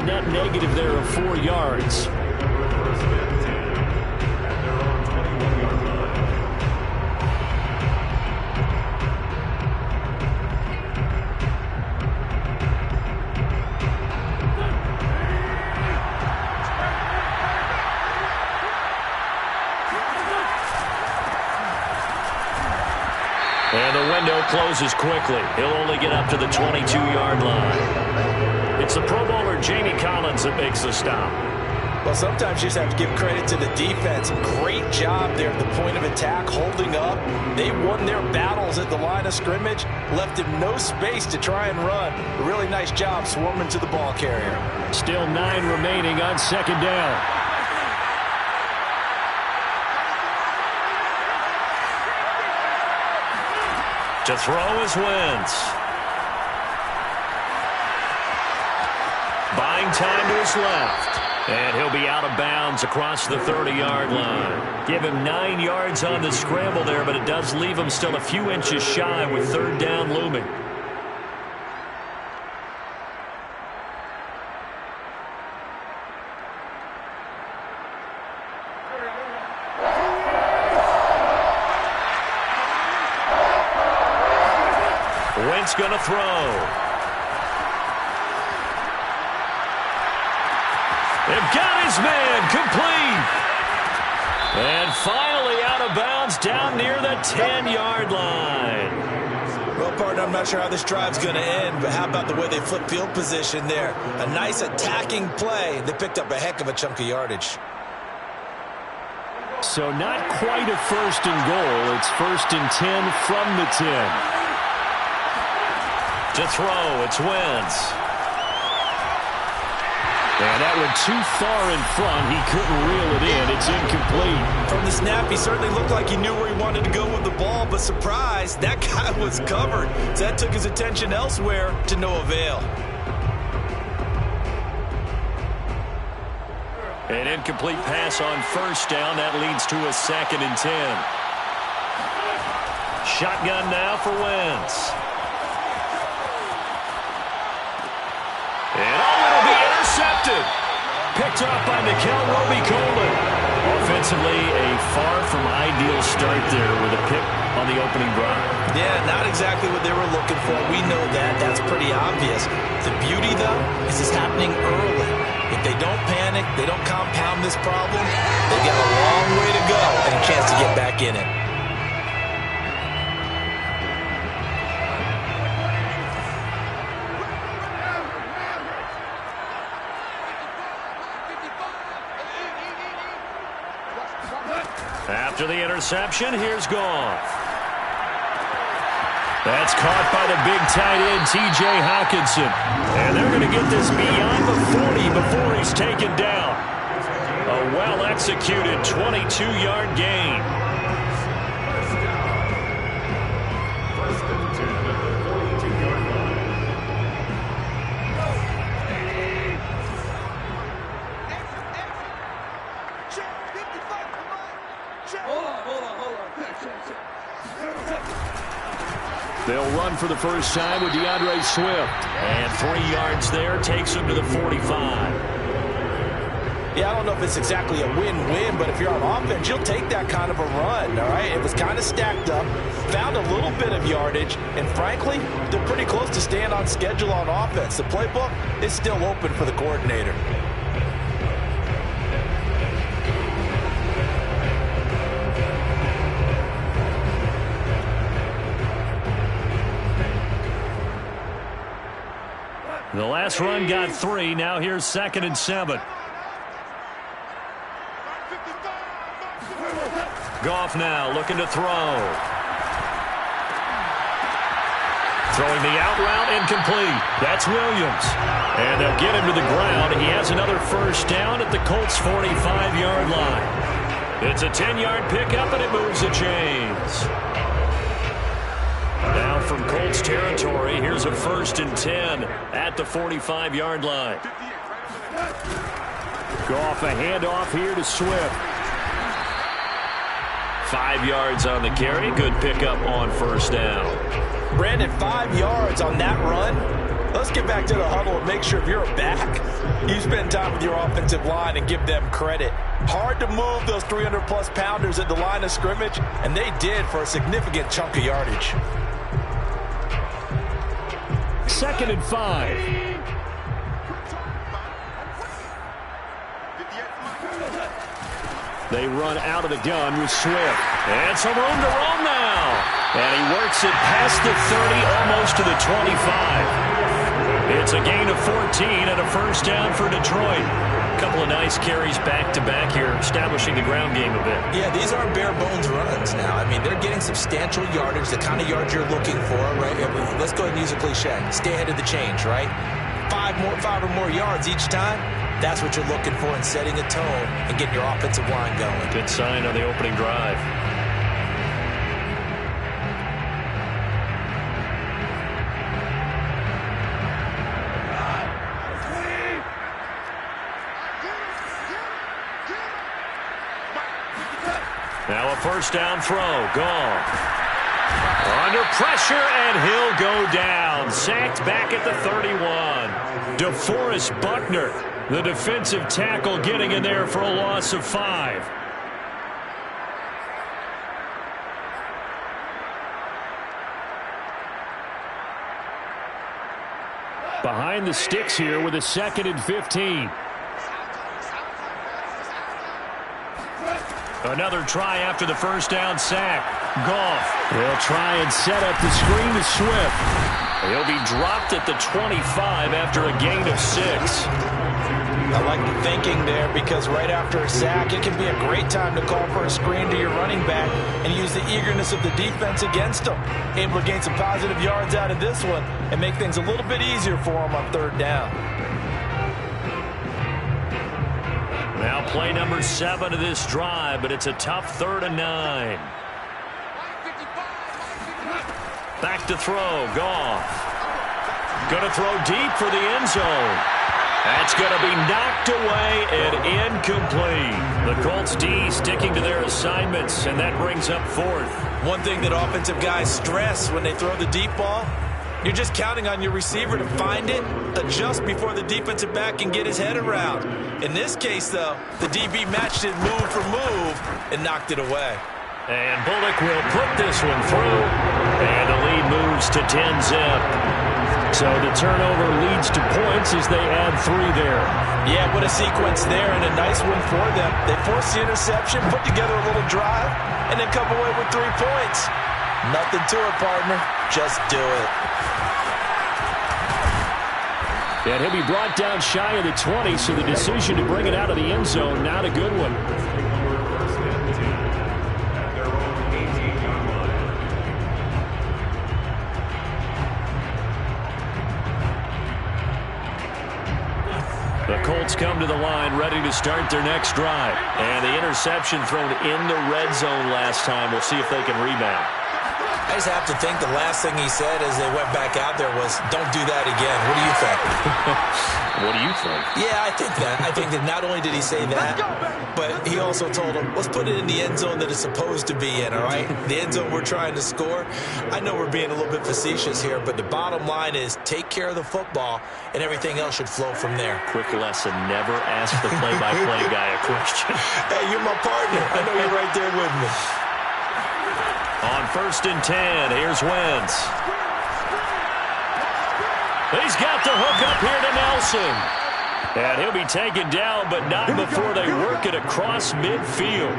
net negative there of 4 yards. And the window closes quickly. He'll only get up to the 22-yard line. It's the Pro Bowler Jamie Collins that makes the stop. Well, sometimes you just have to give credit to the defense. Great job there at the point of attack, holding up. They won their battles at the line of scrimmage, left him no space to try and run. A really nice job swarming to the ball carrier. Still 9 remaining on second down. To throw is Wentz. Buying time to his left. And he'll be out of bounds across the 30-yard line. Give him 9 yards on the scramble there, but it does leave him still a few inches shy with third down looming. Wentz going to throw. They've got his man complete. And finally out of bounds down near the 10-yard line. Well, partner, I'm not sure how this drive's going to end, but how about the way they flip field position there? A nice attacking play. They picked up a heck of a chunk of yardage. So not quite a first and goal. It's first and 10 from the 10. To throw, it's Wentz. And that went too far in front. He couldn't reel it in. It's incomplete. From the snap, he certainly looked like he knew where he wanted to go with the ball, but surprise, that guy was covered. So that took his attention elsewhere to no avail. An incomplete pass on first down. That leads to a second and 10. Shotgun now for Wentz. And it'll be intercepted. Picked off by Mikel Roby-Coleman. Offensively, a far from ideal start there with a pick on the opening drive. Yeah, not exactly what they were looking for. We know that. That's pretty obvious. The beauty, though, is it's happening early. If they don't panic, they don't compound this problem, they got a long way to go and a chance to get back in it. After the interception, here's Goff. That's caught by the big tight end, T.J. Hockenson. And they're going to get this beyond the 40 before he's taken down. A well-executed 22-yard gain. They'll run for the first time with DeAndre Swift. And 3 yards there takes him to the 45. Yeah, I don't know if it's exactly a win-win, but if you're on offense, you'll take that kind of a run, all right? It was kind of stacked up, found a little bit of yardage, and frankly, they're pretty close to staying on schedule on offense. The playbook is still open for the coordinator. The last run got 3. Now here's 2nd and 7. Goff now looking to throw. Throwing the out route, incomplete. That's Williams. And they'll get him to the ground. He has another first down at the Colts' 45-yard line. It's a 10-yard pickup, and it moves the chains. Now from Colts territory, here's a 1st and 10 at the 45-yard line. Goff, a handoff here to Swift. 5 yards on the carry. Good pickup on first down. Brandon, 5 yards on that run. let's get back to the huddle and make sure if you're a back, you spend time with your offensive line and give them credit. Hard to move those 300-plus pounders at the line of scrimmage, and they did for a significant chunk of yardage. 2nd and 5. They run out of the gun with Swift. And some room to roam now. And he works it past the 30, almost to the 25. It's a gain of 14 and a first down for Detroit. A couple of nice carries back-to-back here, establishing the ground game a bit. Yeah, these aren't bare-bones runs now. I mean, they're getting substantial yardage, the kind of yards you're looking for, right? Let's go ahead and use a cliche. Stay ahead of the change, right? Five or more yards each time. That's what you're looking for in setting a tone and getting your offensive line going. Good sign on the opening drive. Now a first down throw. Gone. Under pressure, and he'll go down. Sacked back at the 31. DeForest Buckner, the defensive tackle, getting in there for a loss of 5. Behind the sticks here with a 2nd and 15. Another try after the first down sack. Goff will try and set up the screen to Swift. He'll be dropped at the 25 after a gain of 6. I like the thinking there because right after a sack, it can be a great time to call for a screen to your running back and use the eagerness of the defense against them. Able to gain some positive yards out of this one and make things a little bit easier for them on 3rd down. Now play number 7 of this drive, but it's a tough 3rd and 9. Back to throw. Goff. Going to throw deep for the end zone. That's going to be knocked away and incomplete. The Colts D sticking to their assignments, and that brings up 4th. One thing that offensive guys stress when they throw the deep ball, you're just counting on your receiver to find it, adjust before the defensive back can get his head around. In this case, though, the DB matched it move for move and knocked it away. And Bullock will put this one through, and the lead moves to 10-zip. So the turnover leads to points as they add 3 there. Yeah, what a sequence there, and a nice one for them. They forced the interception, put together a little drive, and then come away with 3 points. Nothing to it, partner. Just do it. And he'll be brought down shy of the 20, so the decision to bring it out of the end zone, not a good one. The Colts come to the line ready to start their next drive. And the interception thrown in the red zone last time. We'll see if they can rebound. I just have to think the last thing he said as they went back out there was, don't do that again. What do you think? What do you think? Yeah, I think that. I think that not only did he say that, but he also told him, let's put it in the end zone that it's supposed to be in, all right? The end zone we're trying to score. I know we're being a little bit facetious here, but the bottom line is take care of the football, and everything else should flow from there. Quick lesson, never ask the play-by-play guy a question. Hey, you're my partner. I know you're right there with me. On 1st and 10, here's Wentz. He's got the hook up here to Nelson. And he'll be taken down, but not before they work it across midfield.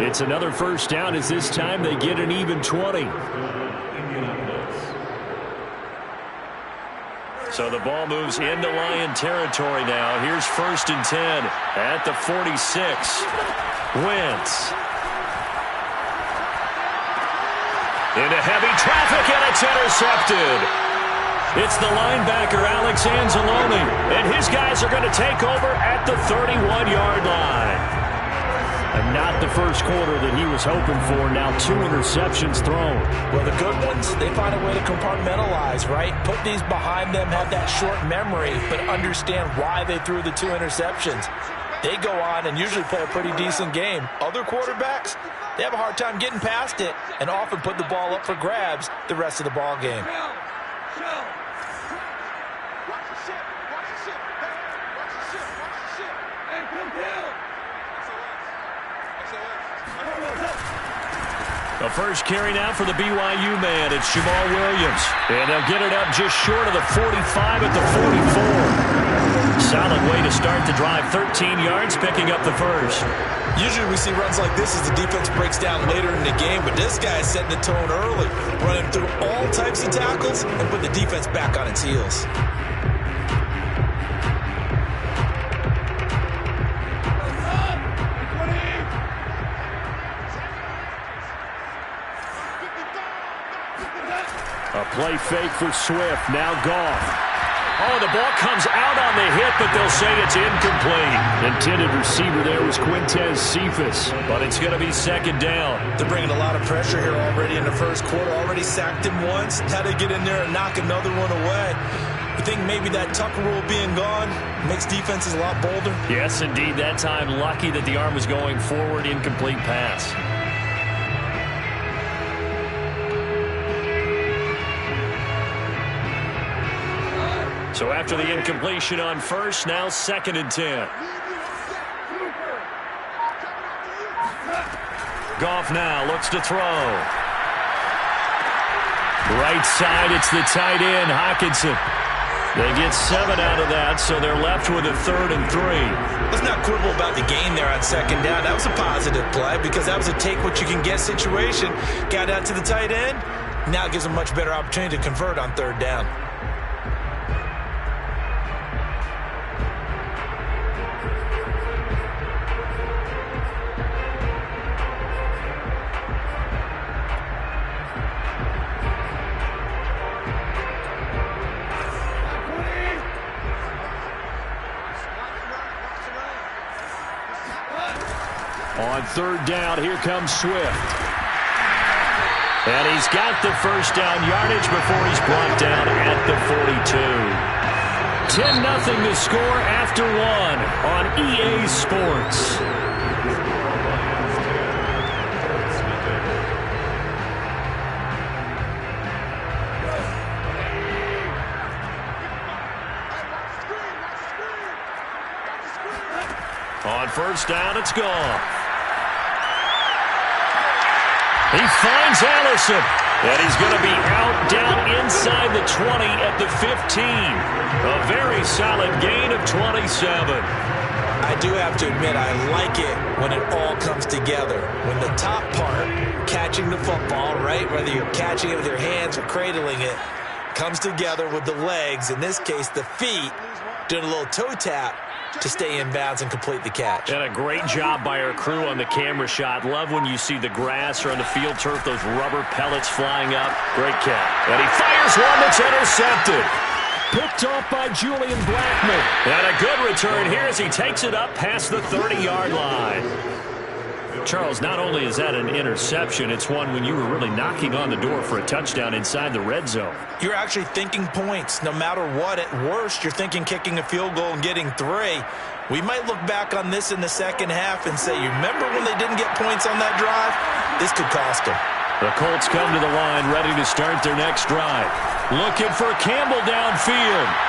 It's another first down as this time they get an even 20. So the ball moves into Lion territory now. Here's 1st and 10 at the 46. Wentz. Into heavy traffic, and it's intercepted. It's the linebacker, Alex Anzalone, and his guys are going to take over at the 31-yard line. And not the first quarter that he was hoping for. Now 2 interceptions thrown. Well, the good ones, they find a way to compartmentalize, right? Put these behind them, have that short memory, but understand why they threw the 2 interceptions. They go on and usually play a pretty decent game. Other quarterbacks, they have a hard time getting past it and often put the ball up for grabs the rest of the ball game. The first carry now for the BYU man. It's Jamal Williams. And they'll get it up just short of the 45 at the 44. Solid way to start the drive. 13 yards, picking up the first. Usually we see runs like this as the defense breaks down later in the game, but this guy is setting the tone early, running through all types of tackles and putting the defense back on its heels. A play fake for Swift. Now Goff. Oh, the ball comes out on the hit, but they'll say it's incomplete. Intended receiver there was Quintez Cephas, but it's going to be second down. They're bringing a lot of pressure here already in the first quarter. Already sacked him once. Had to get in there and knock another one away. You think maybe that Tucker rule being gone makes defenses a lot bolder? Yes, indeed. That time, lucky that the arm was going forward. Incomplete pass. So after the incompletion on first, now 2nd and 10. Goff now looks to throw. Right side, it's the tight end, Hockenson. They get 7 out of that, so they're left with a 3rd and 3. Let's not quibble about the gain there on 2nd down. That was a positive play because that was a take-what-you-can-get situation. Got out to the tight end. Now it gives them a much better opportunity to convert on 3rd down. On 3rd down, here comes Swift. And he's got the first down yardage before he's brought down at the 42. 10-0 to score after 1 on EA Sports. On 1st down, it's gone. He finds Allison, and he's going to be out down inside the 20 at the 15. A very solid gain of 27. I do have to admit, I like it when it all comes together. When the top part, catching the football, right, whether you're catching it with your hands or cradling it, comes together with the legs, in this case the feet, doing a little toe tap to stay in bounds and complete the catch. And a great job by our crew on the camera shot. Love when you see the grass or on the field turf, those rubber pellets flying up. Great catch. And he fires one that's intercepted. Picked off by Julian Blackman. And a good return here as he takes it up past the 30-yard line. Charles, not only is that an interception, it's one when you were really knocking on the door for a touchdown inside the red zone. You're actually thinking points. No matter what, at worst, you're thinking kicking a field goal and getting 3. We might look back on this in the second half and say, you remember when they didn't get points on that drive? This could cost them. The Colts come to the line ready to start their next drive. Looking for Campbell downfield.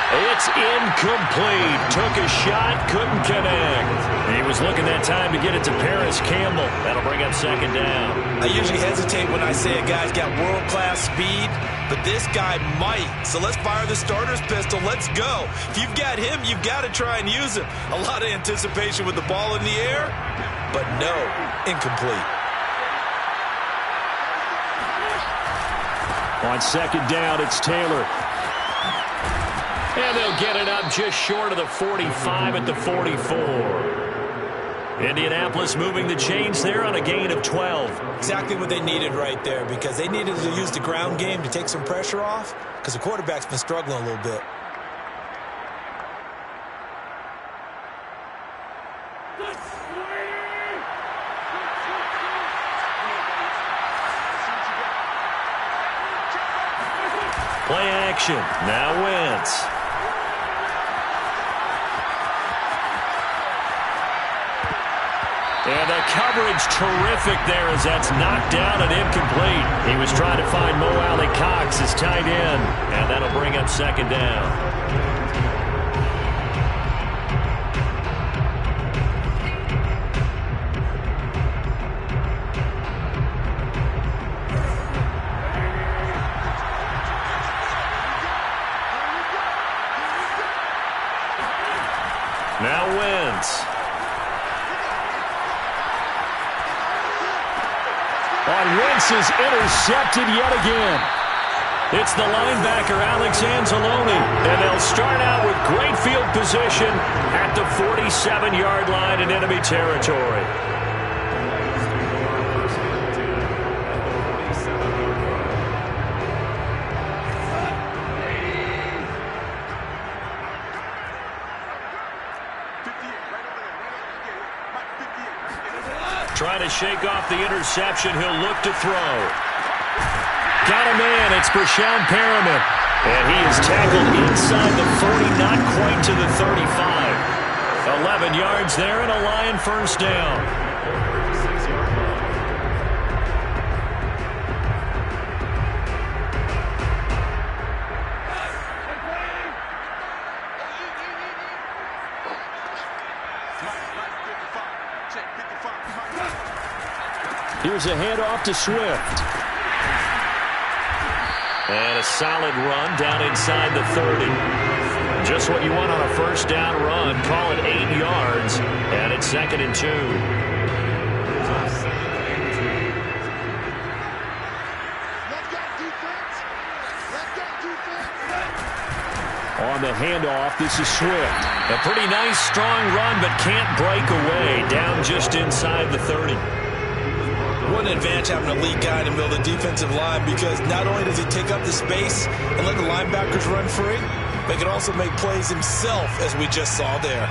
It's incomplete. Took a shot, couldn't connect. He was looking that time to get it to Paris Campbell. That'll bring up 2nd down. I usually hesitate when I say a guy's got world-class speed, but this guy might. So let's fire the starter's pistol. Let's go. If you've got him, you've got to try and use him. A lot of anticipation with the ball in the air, but no, incomplete. On 2nd down, it's Taylor. And they'll get it up just short of the 45 at the 44. Indianapolis moving the chains there on a gain of 12. Exactly what they needed right there, because they needed to use the ground game to take some pressure off, because the quarterback's been struggling a little bit. Play action. Now Wentz. And the coverage terrific there as that's knocked down and incomplete. He was trying to find Mo Alley Cox, his tight end, and that'll bring up 2nd down. on Wentz is intercepted yet again. It's the linebacker, Alex Anzalone, and they'll start out with great field position at the 47-yard line in enemy territory. Trying to shake off the interception. He'll look to throw. Got a man. It's Brashon Perriman. And he is tackled inside the 40, not quite to the 35. 11 yards there and a Lion first down. Here's a handoff to Swift. And a solid run down inside the 30. Just what you want on a first down run. Call it 8 yards. And it's 2nd and 2. On the handoff, this is Swift. A pretty nice, strong run, but can't break away. Down just inside the 30. What an advantage having a lead guy in the middle of the defensive line, because not only does he take up the space and let the linebackers run free, but he can also make plays himself, as we just saw there.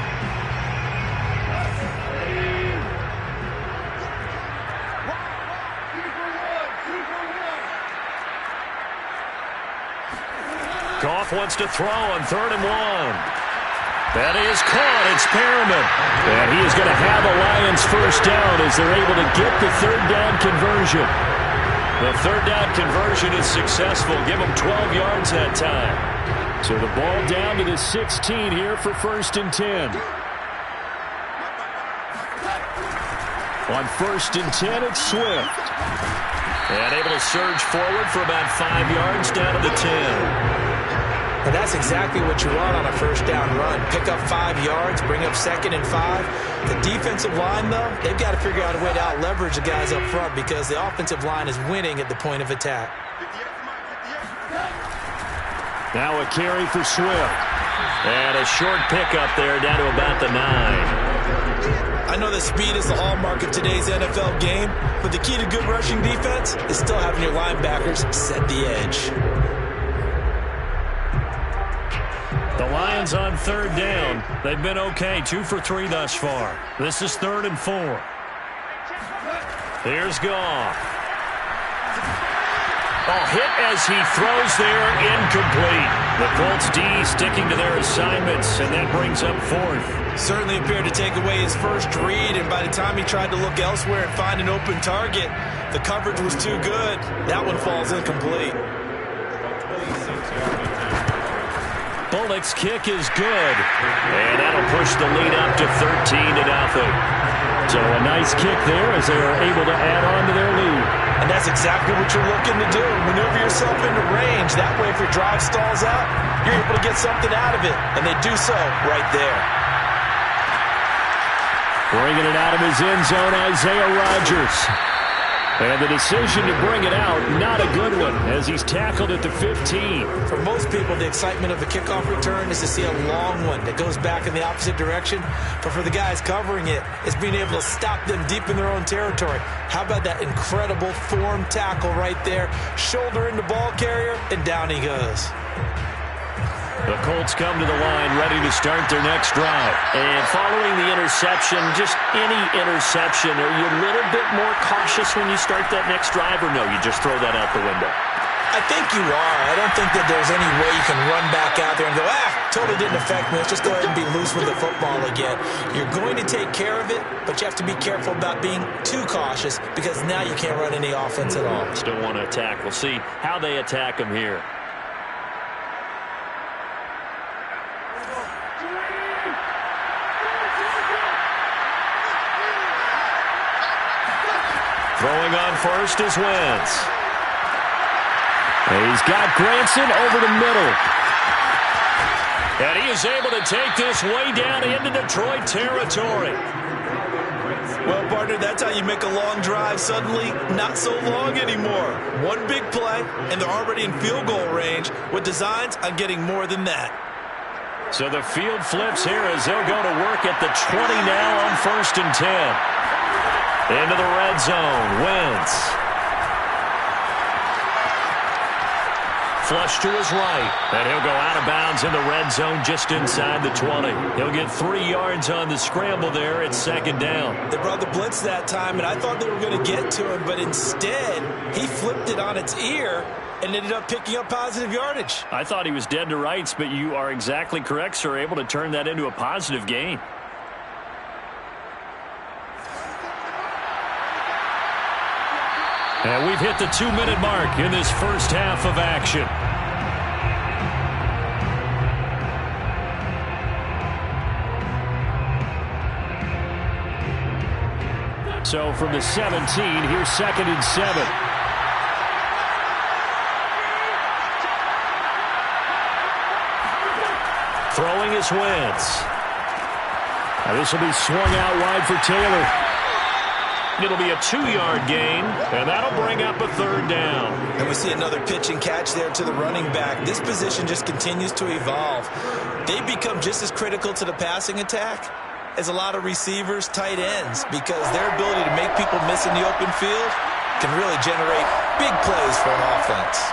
Goff wants to throw on 3rd and 1. That is caught. It's Perriman. And he is going to have a Lions first down as they're able to get the 3rd down conversion. The 3rd down conversion is successful. Give them 12 yards that time. So the ball down to the 16 here for 1st and 10. On 1st and 10, it's Swift. And able to surge forward for about 5 yards down to the 10. And that's exactly what you want on a first down run. Pick up 5 yards, bring up 2nd and 5. The defensive line, though, they've got to figure out a way to out-leverage the guys up front, because the offensive line is winning at the point of attack. Now a carry for Swift. And a short pickup there down to about the 9. I know that speed is the hallmark of today's NFL game, but the key to good rushing defense is still having your linebackers set the edge. The Lions on 3rd down. They've been okay, 2 for 3 thus far. This is 3rd and 4. Here's Goff. Hit as he throws there, incomplete. The Colts D sticking to their assignments, and that brings up 4th. Certainly appeared to take away his first read, and by the time he tried to look elsewhere and find an open target, the coverage was too good. That one falls incomplete. Bullock's kick is good, and that'll push the lead up to 13-0. So a nice kick there as they are able to add on to their lead. And that's exactly what you're looking to do. Maneuver yourself into range. That way, if your drive stalls out, you're able to get something out of it. And they do so right there. Bringing it out of his end zone, Isaiah Rodgers. And the decision to bring it out, not a good one, as he's tackled at the 15. For most people, the excitement of a kickoff return is to see a long one that goes back in the opposite direction. But for the guys covering it, it's being able to stop them deep in their own territory. How about that incredible form tackle right there? Shoulder in the ball carrier, and down he goes. The Colts come to the line ready to start their next drive. And following the interception, just any interception, are you a little bit more cautious when you start that next drive, or no, you just throw that out the window? I think you are. I don't think that there's any way you can run back out there and go, totally didn't affect me. Let's just go ahead and be loose with the football again. You're going to take care of it, but you have to be careful about being too cautious, because now you can't run any offense at all. Still want to attack. We'll see how they attack them here. Throwing on first is Wentz. And he's got Granson over the middle. And he is able to take this way down into Detroit territory. Well, Bart, partner, that's how you make a long drive suddenly not so long anymore. One big play, and they're already in field goal range with designs on getting more than that. So the field flips here as they'll go to work at the 20 now on 1st and 10. Into the red zone. Wentz. Flush to his right. And he'll go out of bounds in the red zone just inside the 20. He'll get 3 yards on the scramble there. It's 2nd down. They brought the blitz that time, and I thought they were going to get to him, but instead he flipped it on its ear and ended up picking up positive yardage. I thought he was dead to rights, but you are exactly correct, sir. Able to turn that into a positive gain. And we've hit the 2-minute mark in this first half of action. So from the 17, here's 2nd and 7. Throwing is Wentz. Now this will be swung out wide for Taylor. It'll be a 2-yard gain, and that'll bring up a 3rd down. And we see another pitch and catch there to the running back. This position just continues to evolve. They become just as critical to the passing attack as a lot of receivers, tight ends, because their ability to make people miss in the open field can really generate big plays for an offense.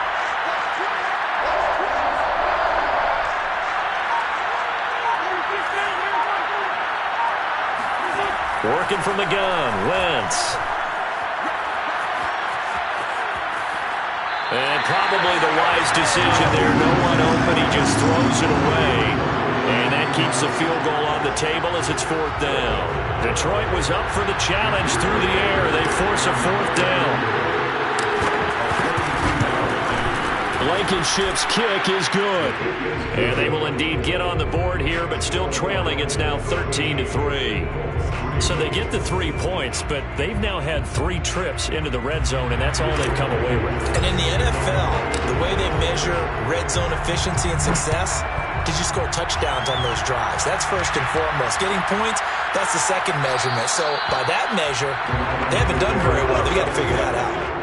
Working from the gun, Wentz. And probably the wise decision there. No one open. He just throws it away. And that keeps the field goal on the table as it's 4th down. Detroit was up for the challenge through the air. They force a 4th down. Blankenship's kick is good. And they will indeed get on the board here, but still trailing. It's now 13-3. So they get the 3 points, but they've now had 3 trips into the red zone, and that's all they've come away with. And in the NFL, the way they measure red zone efficiency and success, did you score touchdowns on those drives? That's first and foremost. Getting points, that's the second measurement. So by that measure, they haven't done very well. They've got to figure that out.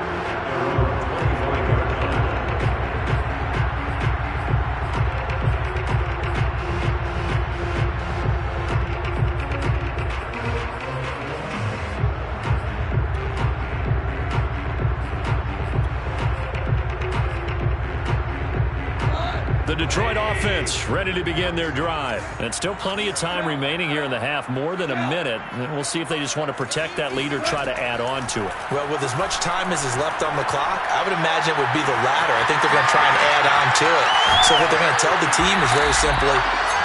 The Detroit offense ready to begin their drive. And still plenty of time remaining here in the half, more than a minute. And we'll see if they just want to protect that lead or try to add on to it. Well, with as much time as is left on the clock, I would imagine it would be the latter. I think they're going to try and add on to it. So what they're going to tell the team is very simply,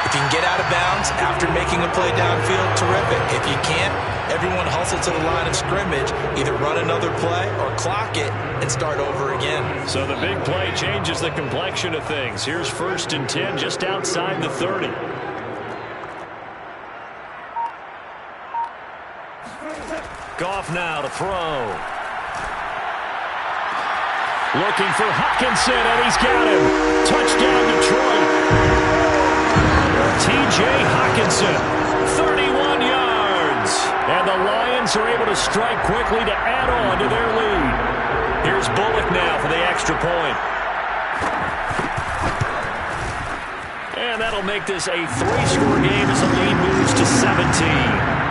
if you can get out of bounds after making a play downfield, terrific. If you can't, everyone hustle to the line of scrimmage, either run another play or clock it and start over again. So the big play changes the complexion of things. Here's 1st and 10 just outside the 30. Goff now to throw. Looking for Hockenson, and he's got him. Touchdown, Detroit. T.J. Hockenson, 31 yards. And the Lions are able to strike quickly to add on to their lead. Here's Bullock now for the extra point. And that'll make this a 3-score game as the lead moves to 17.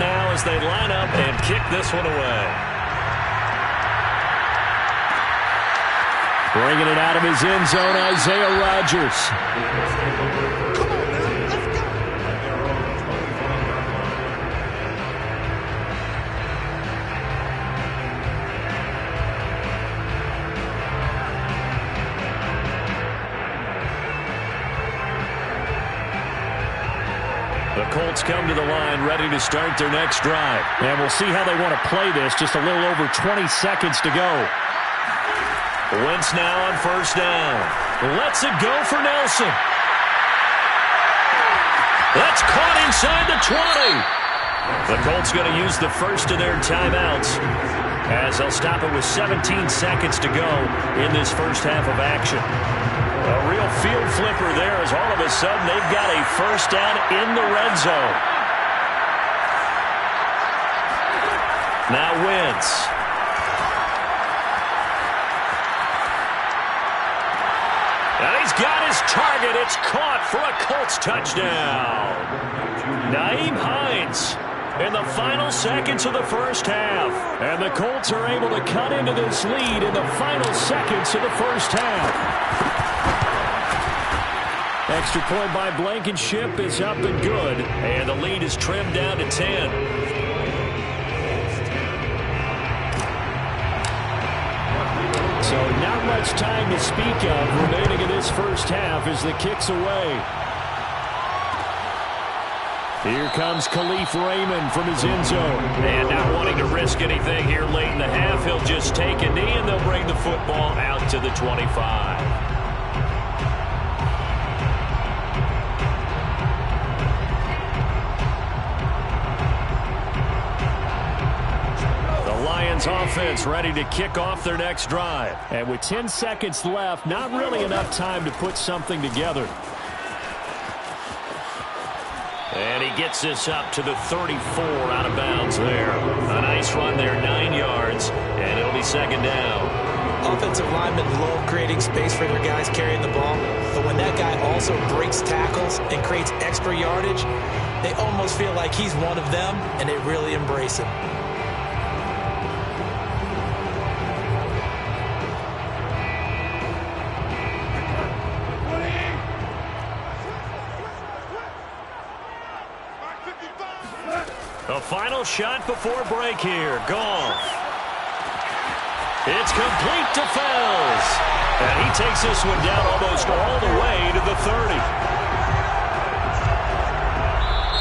Now as they line up and kick this one away. Bringing it out of his end zone, Isaiah Rodgers. The Colts come to the line ready to start their next drive. And we'll see how they want to play this. Just a little over 20 seconds to go. Wentz now on 1st down. Lets it go for Nelson. That's caught inside the 20. The Colts going to use the first of their timeouts. as they'll stop it with 17 seconds to go in this first half of action. A real field flipper there as all of a sudden they've got a first down in the red zone. Now Wentz. And he's got his target. It's caught for a Colts touchdown. Nyheim Hines in the final seconds of the first half. And the Colts are able to cut into this lead in the final seconds of the first half. Extra point by Blankenship is up and good. And the lead is trimmed down to 10. So not much time to speak of remaining in this first half as the kick's away. Here comes Khalif Raymond from his end zone. And not wanting to risk anything here late in the half, he'll just take a knee and they'll bring the football out to the 25. Offense ready to kick off their next drive. And with 10 seconds left, not really enough time to put something together. And he gets this up to the 34 out of bounds there. A nice run there, 9 yards, and it'll be second down. Offensive linemen love creating space for their guys carrying the ball. But when that guy also breaks tackles and creates extra yardage, they almost feel like he's one of them, and they really embrace him. The final shot before break here. Goff. It's complete to Fells. And he takes this one down almost all the way to the 30.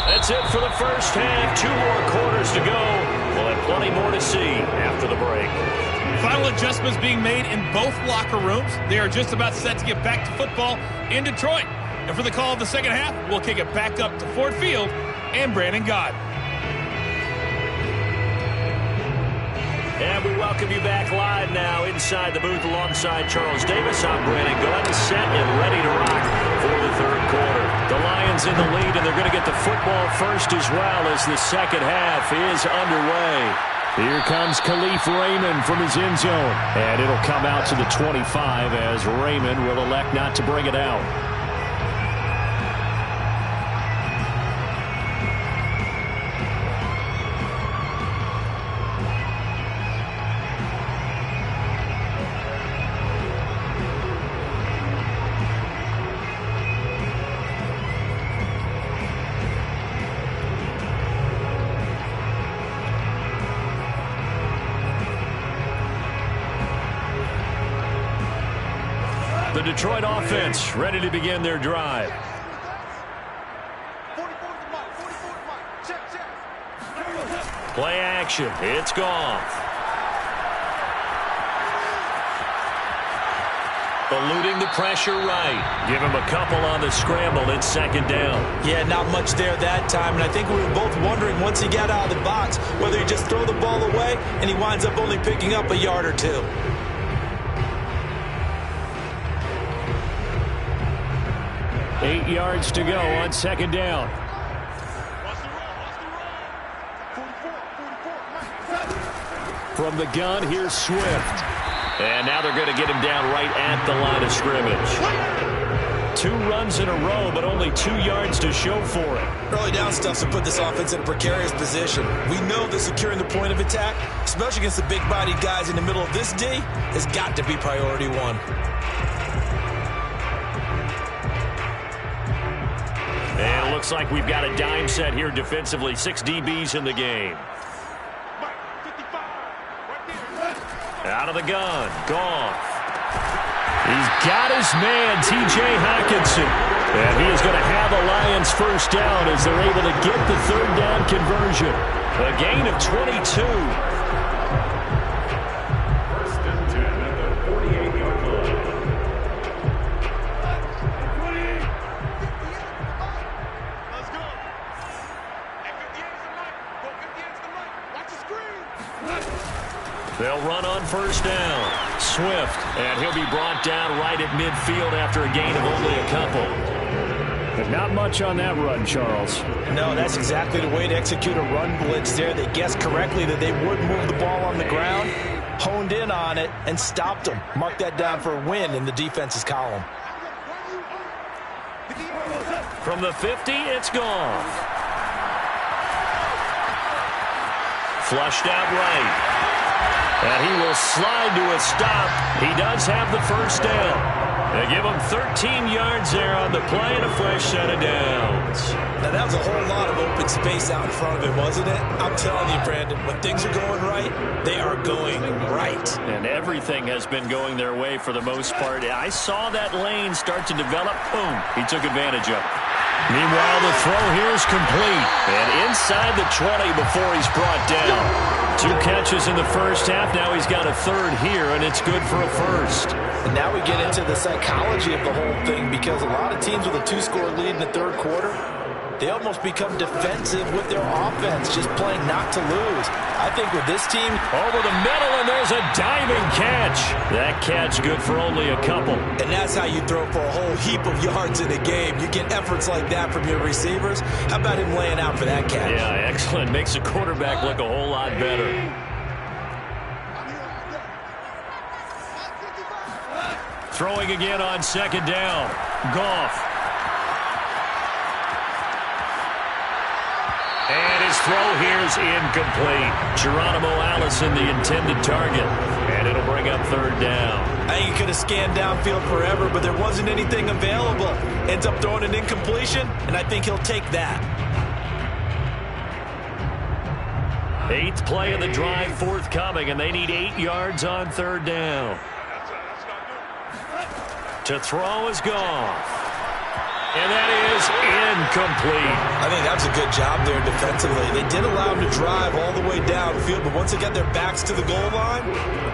That's it for the first half. 2 more quarters to go. We'll have plenty more to see after the break. Final adjustments being made in both locker rooms. They are just about set to get back to football in Detroit. And for the call of the second half, we'll kick it back up to Ford Field and Brandon Gott. And we welcome you back live now inside the booth alongside Charles Davis. I'm Brandon Gott, set and ready to rock for the third quarter. The Lions in the lead, and they're going to get the football first as well as the second half is underway. Here comes Khalif Raymond from his end zone. And it'll come out to the 25 as Raymond will elect not to bring it out. The Detroit offense ready to begin their drive. Play action. It's Goff. Eluding the pressure right. Give him a couple on the scramble. It's second down. Yeah, not much there that time. And I think we were both wondering once he got out of the box whether he just throw the ball away and he winds up only picking up a yard or two. Eight yards to go on second down. From the gun, here's Swift. And now they're going to get him down right at the line of scrimmage. 2 runs in a row, but only 2 yards to show for it. Early down stuff's to put this offense in a precarious position. We know that securing the point of attack, especially against the big-bodied guys in the middle of this D, has got to be priority 1. And it looks like we've got a dime set here defensively. 6 DBs in the game. Out of the gun. Goff. He's got his man, T.J. Hockenson. And he is going to have the Lions first down as they're able to get the third down conversion. A gain of 22. They'll run on first down. Swift, and he'll be brought down right at midfield after a gain of only a couple. But not much on that run, Charles. No, that's exactly the way to execute a run blitz there. They guessed correctly that they would move the ball on the ground, honed in on it, and stopped them. Mark that down for a win in the defense's column. From the 50, it's gone. Flushed out right. And he will slide to a stop. He does have the first down. They give him 13 yards there on the play and a fresh set of downs. Now, that was a whole lot of open space out in front of him, wasn't it? I'm telling you, Brandon, when things are going right, they are going right. And everything has been going their way for the most part. I saw that lane start to develop. Boom. He took advantage of it. Meanwhile, the throw here is complete. And inside the 20 before he's brought down. 2 catches in the first half. Now he's got a third here, and it's good for a first. And now we get into the psychology of the whole thing, because a lot of teams with a 2-score lead in the third quarter, they almost become defensive with their offense, just playing not to lose. I think with this team, over the middle, and there's a diving catch. That catch good for only a couple. And that's how you throw for a whole heap of yards in a game. You get efforts like that from your receivers. How about him laying out for that catch? Yeah, excellent. Makes the quarterback look a whole lot better. Throwing again on second down. Goff. And his throw here is incomplete. Geronimo Allison, the intended target. And it'll bring up third down. I think he could have scanned downfield forever, but there wasn't anything available. Ends up throwing an incompletion, and I think he'll take that. 8th play of the drive forthcoming, and they need 8 yards on third down. To throw is Goff. And that is incomplete. I think that was a good job there defensively. They did allow him to drive all the way downfield, but once they got their backs to the goal line,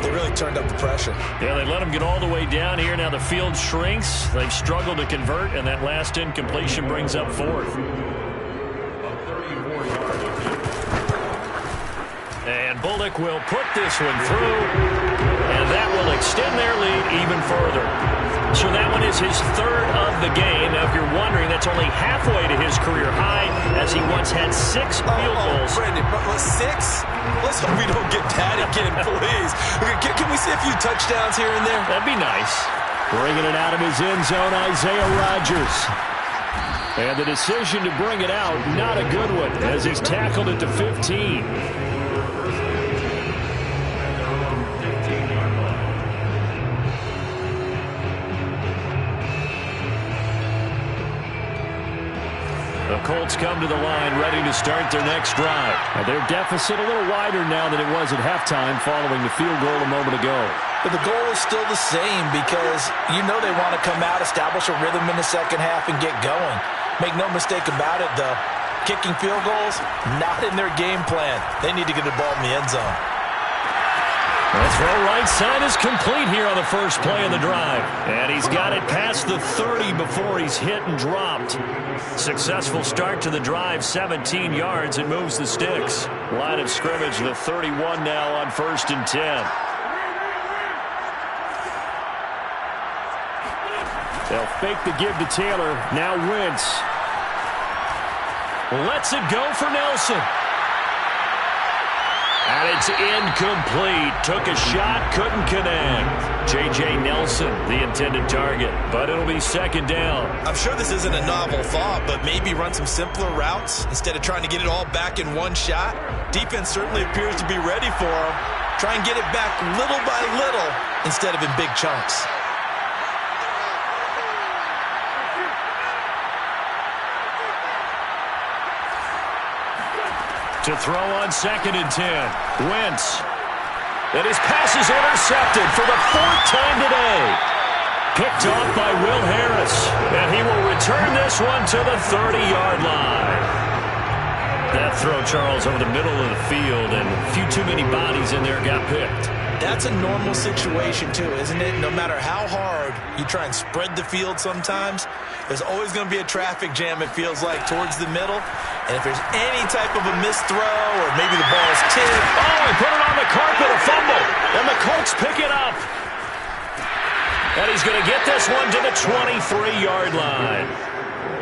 they really turned up the pressure. Yeah, they let him get all the way down here. Now the field shrinks. They've struggled to convert, and that last incompletion brings up 4th. And Bullock will put this one through, and that will extend their lead even further. So that one is his third of the game. Now, if you're wondering, that's only halfway to his career high, as he once had 6 field goals. Brandon, but 6? Let's hope we don't get that again, please. Can we see a few touchdowns here and there? That'd be nice. Bringing it out of his end zone, Isaiah Rodgers. And the decision to bring it out, not a good one, as he's tackled at the 15. The Colts come to the line ready to start their next drive. Their deficit a little wider now than it was at halftime following the field goal a moment ago. But the goal is still the same, because you know they want to come out, establish a rhythm in the second half, and get going. Make no mistake about it, though. Kicking field goals, not in their game plan. They need to get the ball in the end zone. The throw right side is complete here on the first play of the drive. And he's got it past the 30 before he's hit and dropped. Successful start to the drive, 17 yards, and moves the sticks. Line of scrimmage, the 31 now on 1st and 10. They'll fake the give to Taylor. Now Wentz. Lets it go for Nelson. And it's incomplete. Took a shot, couldn't connect. J.J. Nelson, the intended target. But it'll be second down. I'm sure this isn't a novel thought, but maybe run some simpler routes instead of trying to get it all back in one shot. Defense certainly appears to be ready for him. Try and get it back little by little instead of in big chunks. To throw on 2nd and 10. Wentz. And his pass is intercepted for the 4th time today. Picked off by Will Harris. And he will return this one to the 30-yard line. That throw, Charles, over the middle of the field, and a few too many bodies in there got picked. That's a normal situation too, isn't it? No matter how hard you try and spread the field sometimes, there's always going to be a traffic jam, it feels like, towards the middle. And if there's any type of a missed throw or maybe the ball's tipped. Oh, he put it on the carpet, a fumble. And the Colts pick it up. And he's going to get this one to the 23-yard line.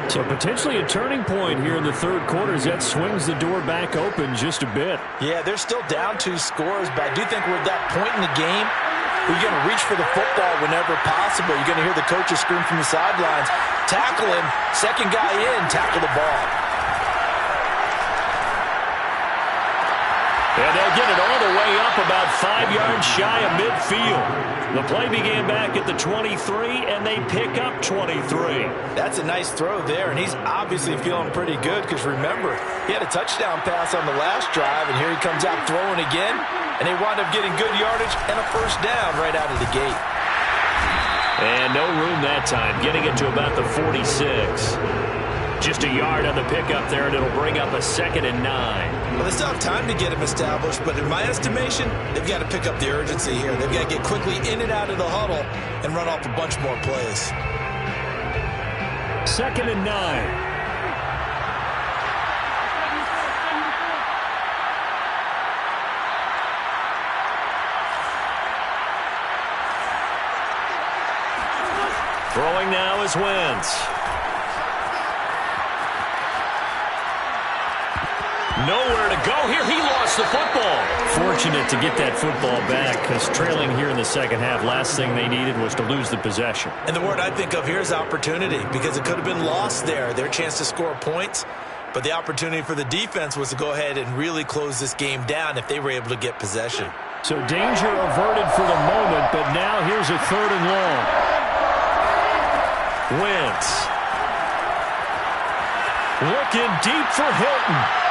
So potentially a turning point here in the third quarter as that swings the door back open just a bit. Yeah, they're still down 2 scores, but I do think we're at that point in the game where you're going to reach for the football whenever possible. You're going to hear the coaches scream from the sidelines, tackle him, second guy in, tackle the ball. And they'll get it all the way up about 5 yards shy of midfield. The play began back at the 23, and they pick up 23. That's a nice throw there, and he's obviously feeling pretty good because, remember, he had a touchdown pass on the last drive, and here he comes out throwing again, and they wind up getting good yardage and a first down right out of the gate. And no room that time, getting it to about the 46. Just a yard on the pickup there, and it'll bring up a 2nd and 9. Well, they still have time to get him established, but in my estimation, they've got to pick up the urgency here. They've got to get quickly in and out of the huddle and run off a bunch more plays. 2nd and 9. Throwing now is Wentz. Nowhere to go here. He lost the football. Fortunate to get that football back because trailing here in the second half, last thing they needed was to lose the possession. And the word I think of here is opportunity because it could have been lost there. Their chance to score points. But the opportunity for the defense was to go ahead and really close this game down if they were able to get possession. So danger averted for the moment, but now here's a 3rd and long. Wentz. Looking deep for Hilton.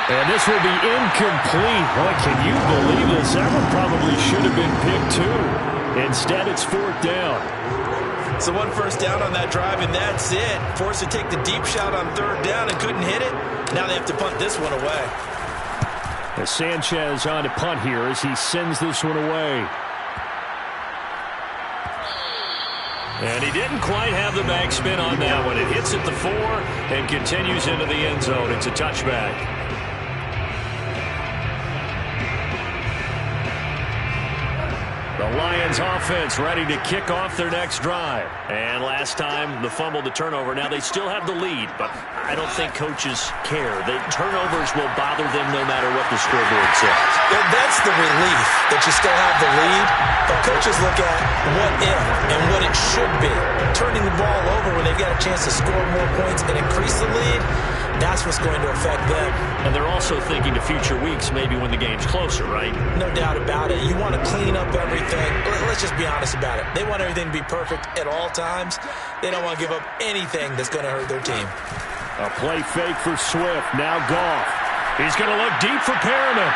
And this will be incomplete. Boy, can you believe this? That one probably should have been picked too. Instead, it's 4th down. So 1 first down on that drive, and that's it. Forced to take the deep shot on 3rd down and couldn't hit it. Now they have to punt this one away. As Sanchez on to punt here as he sends this one away. And he didn't quite have the backspin on that one. It hits at the 4 and continues into the end zone. It's a touchback. The Lions offense ready to kick off their next drive. And last time, the fumble, the turnover. Now they still have the lead, but I don't think coaches care. The turnovers will bother them no matter what the scoreboard says. That's the relief that you still have the lead. But coaches look at what if and what it should be. Turning the ball over when they've got a chance to score more points and increase the lead, that's what's going to affect them. And they're also thinking to future weeks, maybe when the game's closer, right? No doubt about it. You want to clean up everything. Let's just be honest about it. They want everything to be perfect at all times. They don't want to give up anything that's going to hurt their team. A play fake for Swift. Now Goff. He's going to look deep for Perriman.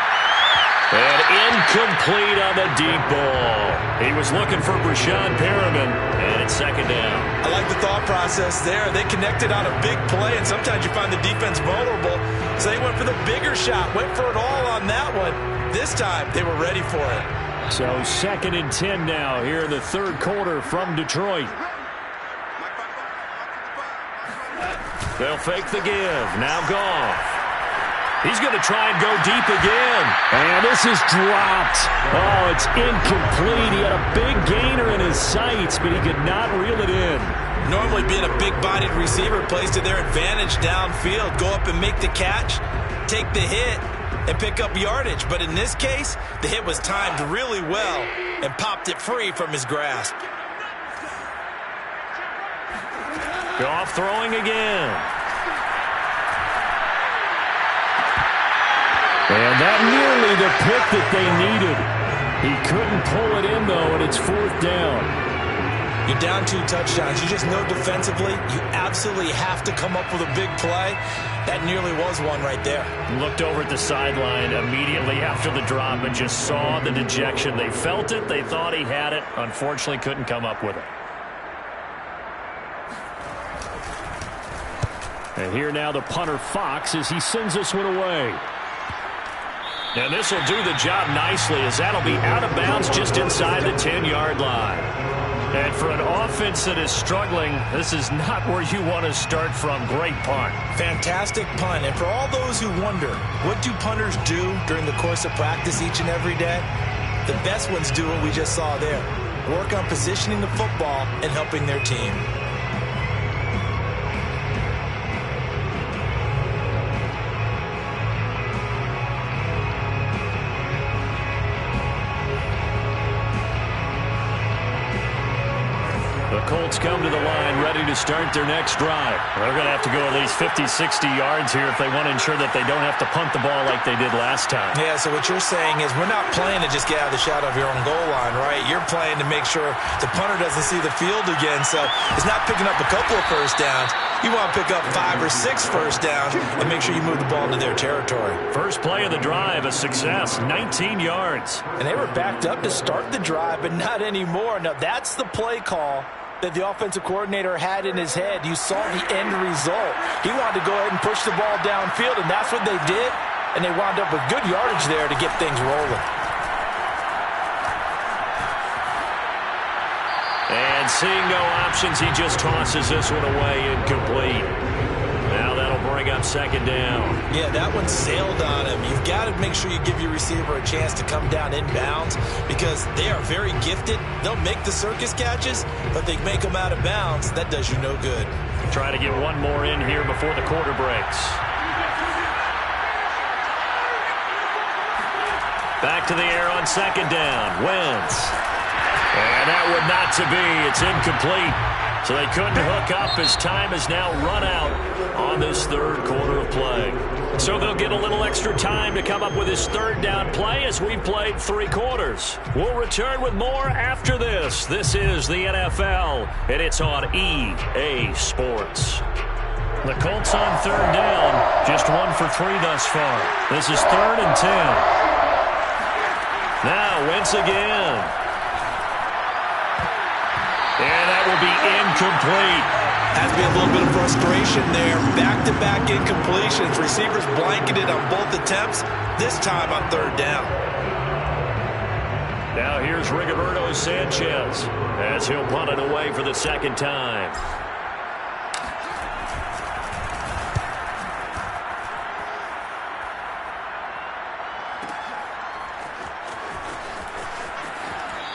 And incomplete on the deep ball. He was looking for Brashad Perriman, and it's 2nd down. I like the thought process there. They connected on a big play, and sometimes you find the defense vulnerable. So they went for the bigger shot, went for it all on that one. This time, they were ready for it. So 2nd and 10 now here in the third quarter from Detroit. They'll fake the give. Now Goff. He's going to try and go deep again. And this is dropped. Oh, it's incomplete. He had a big gainer in his sights, but he could not reel it in. Normally being a big-bodied receiver plays to their advantage downfield. Go up and make the catch, take the hit, and pick up yardage. But in this case, the hit was timed really well and popped it free from his grasp. Goff throwing again. And that nearly the pick that they needed. He couldn't pull it in, though, and it's 4th down. You're down 2 touchdowns. You just know defensively you absolutely have to come up with a big play. That nearly was one right there. Looked over at the sideline immediately after the drop and just saw the dejection. They felt it. They thought he had it. Unfortunately, couldn't come up with it. And here now the punter Fox as he sends this one away. And this will do the job nicely, as that'll be out of bounds just inside the 10-yard line. And for an offense that is struggling, this is not where you want to start from. Great punt. Fantastic punt. And for all those who wonder, what do punters do during the course of practice each and every day? The best ones do what we just saw there. Work on positioning the football and helping their team. The Colts come to the line ready to start their next drive. They're going to have to go at least 50, 60 yards here if they want to ensure that they don't have to punt the ball like they did last time. Yeah, so what you're saying is we're not playing to just get out of the shadow of your own goal line, right? You're playing to make sure the punter doesn't see the field again, so it's not picking up a couple of first downs. You want to pick up 5 or 6 first downs and make sure you move the ball into their territory. First play of the drive, a success, 19 yards. And they were backed up to start the drive, but not anymore. Now, that's the play call that the offensive coordinator had in his head. You saw the end result. He wanted to go ahead and push the ball downfield, and that's what they did, and they wound up with good yardage there to get things rolling. And seeing no options, he just tosses this one away, incomplete. Now that'll bring up second down. Yeah, that one sailed on him. You've got to make sure you give your receiver a chance to come down inbounds because they are very gifted. They'll make the circus catches, but they make them out of bounds. That does you no good. Try to get one more in here before the quarter breaks. Back to the air on second down. Wentz. And that would not to be. It's incomplete. So they couldn't hook up as time is now run out on this third quarter of play. So they'll get a little extra time to come up with his third down play as we've played 3 quarters. We'll return with more after this. This is the NFL, and it's on EA Sports. The Colts on third down, just 1 for 3 thus far. This is 3rd and 10. Now Wentz again. And that will be incomplete. Has to be a little bit of frustration there. Back-to-back incompletions. Receivers blanketed on both attempts, this time on third down. Now here's Rigoberto Sanchez as he'll punt it away for the second time.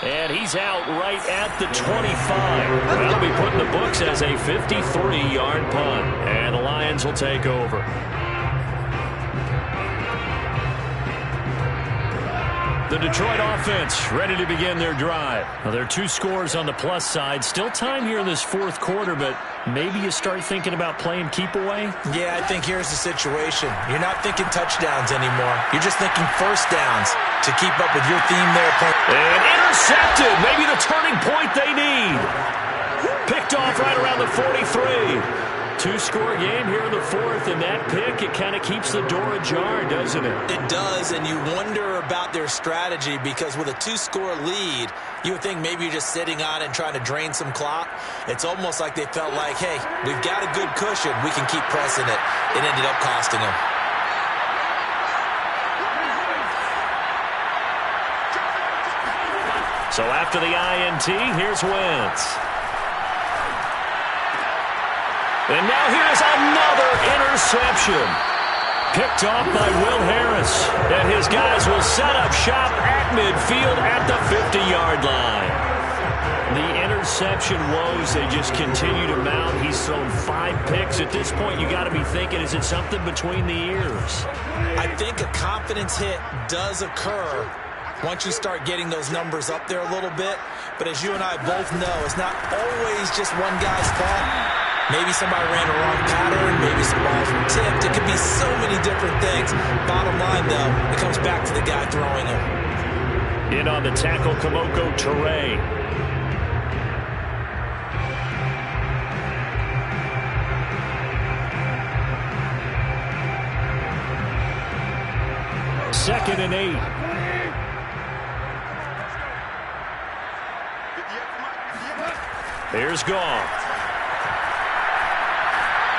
And he's out right at the 25. That'll be put in the books as a 53-yard punt. And the Lions will take over. The Detroit offense ready to begin their drive. Now, there are 2 scores on the plus side. Still time here in this 4th quarter, but maybe you start thinking about playing keep away? Yeah, I think here's the situation. You're not thinking touchdowns anymore. You're just thinking first downs to keep up with your theme there. And intercepted. Maybe the turning point they need. Picked off right around the 43. 2-score game here in the 4th, and that pick, it kind of keeps the door ajar, doesn't it? It does, and you wonder about their strategy because with a 2-score lead, you would think maybe you're just sitting on it and trying to drain some clock. It's almost like they felt like, hey, we've got a good cushion. We can keep pressing it. It ended up costing them. So after the INT, here's Wentz. And now here's another interception. Picked off by Will Harris. And his guys will set up shop at midfield at the 50-yard line. The interception woes, they just continue to mount. He's thrown 5 picks. At this point, you got to be thinking, is it something between the ears? I think a confidence hit does occur once you start getting those numbers up there a little bit. But as you and I both know, it's not always just one guy's fault. Maybe somebody ran a wrong pattern. Maybe some balls were tipped. It could be so many different things. Bottom line, though, it comes back to the guy throwing them. In on the tackle, Kamoko Toure. Second and 8. Here's Goff.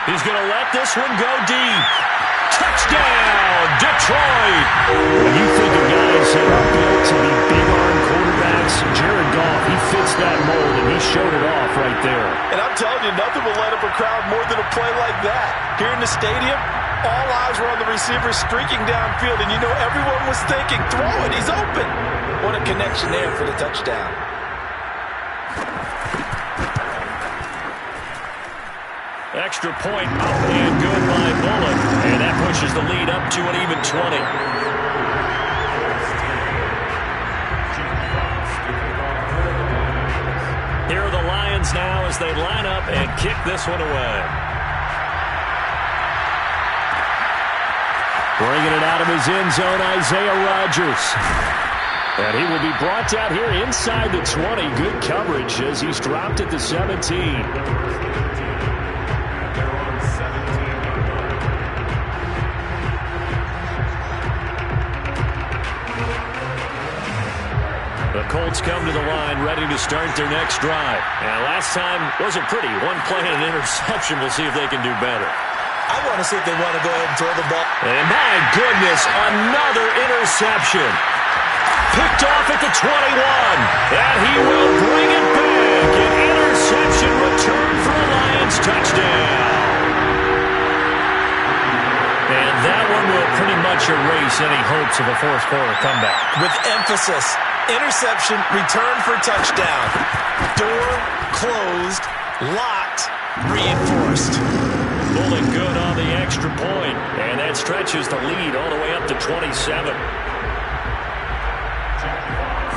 He's going to let this one go deep. Touchdown, Detroit! When you think of guys that are built to be big-arm quarterbacks, Jared Goff, he fits that mold, and he showed it off right there. And I'm telling you, nothing will light up a crowd more than a play like that. Here in the stadium, all eyes were on the receiver streaking downfield, and you know everyone was thinking, throw it, he's open. What a connection there for the touchdown. Extra point up and good by Bullock. And that pushes the lead up to an even 20. Here are the Lions now as they line up and kick this one away. Bringing it out of his end zone, Isaiah Rodgers. And he will be brought down here inside the 20. Good coverage as he's dropped at the 17. The Colts come to the line ready to start their next drive. And last time wasn't pretty. One play and an interception. We'll see if they can do better. I want to see if they want to go ahead and throw the ball. And my goodness, another interception. Picked off at the 21. And he will bring it back. An interception return for a Lions touchdown. And that one will pretty much erase any hopes of a fourth quarter comeback. With emphasis. Interception, return for touchdown. Door closed, locked, reinforced. Bullock good on the extra point, and that stretches the lead all the way up to 27.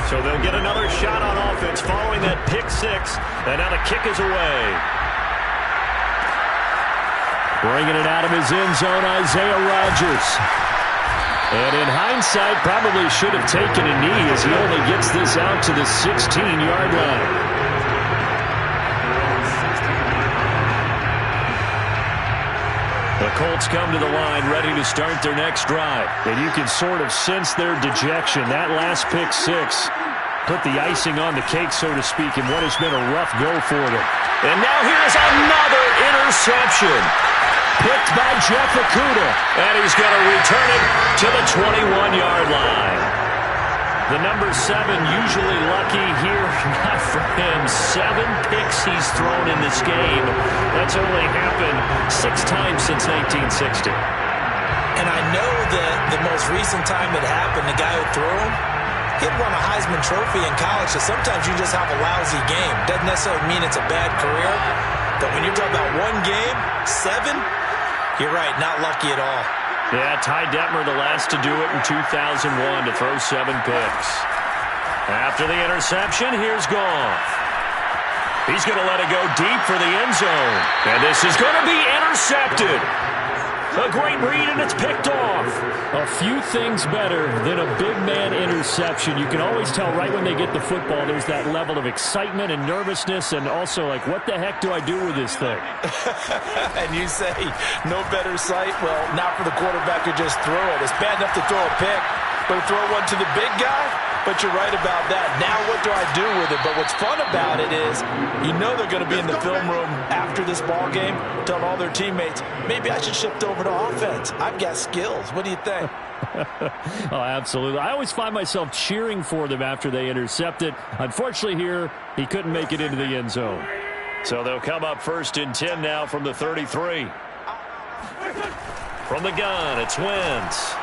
So they'll get another shot on offense following that pick six, and now the kick is away. Bringing it out of his end zone, Isaiah Rodgers. And in hindsight, probably should have taken a knee as he only gets this out to the 16-yard line. The Colts come to the line ready to start their next drive. And you can sort of sense their dejection. That last pick six put the icing on the cake, so to speak, in what has been a rough go for them. And now here's another interception. Picked by Jeff Okudah. And he's going to return it to the 21-yard line. The number 7 usually lucky here. Not for him. 7 picks he's thrown in this game. That's only happened 6 times since 1960. And I know that the most recent time it happened, the guy who threw him, he had won a Heisman Trophy in college, so sometimes you just have a lousy game. Doesn't necessarily mean it's a bad career. But when you're talking about one game, 7, you're right, not lucky at all. Yeah, Ty Detmer, the last to do it in 2001 to throw 7 picks. After the interception, here's Goff. He's going to let it go deep for the end zone. And this is going to be intercepted. A great read, and it's picked off. A few things better than a big man interception. You can always tell right when they get the football, there's that level of excitement and nervousness, and also like, what the heck do I do with this thing? And you say, no better sight? Well, not for the quarterback to just throw it. It's bad enough to throw a pick, but to throw one to the big guy? But you're right about that. Now what do I do with it? But what's fun about it is you know they're going to be in the film room after this ball game telling all their teammates, maybe I should shift over to offense. I've got skills. What do you think? Oh, absolutely. I always find myself cheering for them after they intercept it. Unfortunately here, he couldn't make it into the end zone. So they'll come up 1st and 10 now from the 33. From the gun, it's Wentz.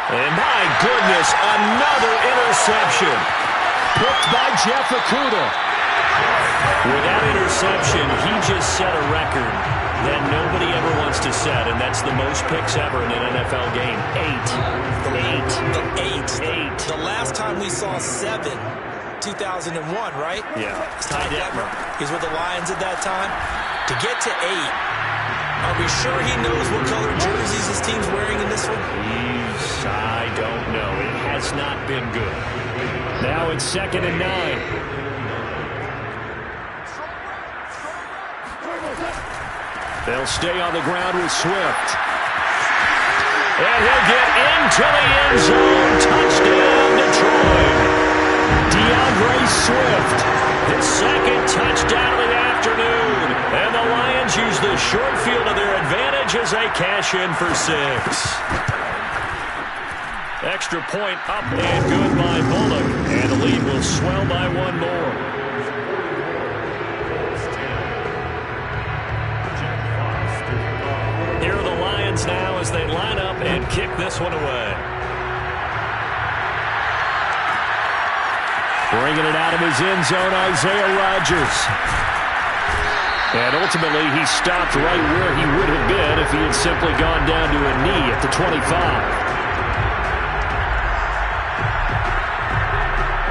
And my goodness, another interception. Picked by Jeff Okudah. With that interception, he just set a record that nobody ever wants to set, and that's the most picks ever in an NFL game. 8. The last time we saw 7, 2001, right? Yeah. Ty Detmer. He's with the Lions at that time. To get to 8, are we sure he knows what color jerseys his team's wearing in this one? I don't know. It has not been good. Now it's 2nd and 9. They'll stay on the ground with Swift. And he'll get into the end zone. Touchdown, Detroit. DeAndre Swift. His second touchdown of the afternoon. And the Lions use the short field to their advantage as they cash in for 6. Extra point up and good by Bullock. And the lead will swell by 1 more. Here are the Lions now as they line up and kick this one away. Bringing it out of his end zone, Isaiah Rodgers. And ultimately, he stopped right where he would have been if he had simply gone down to a knee at the 25.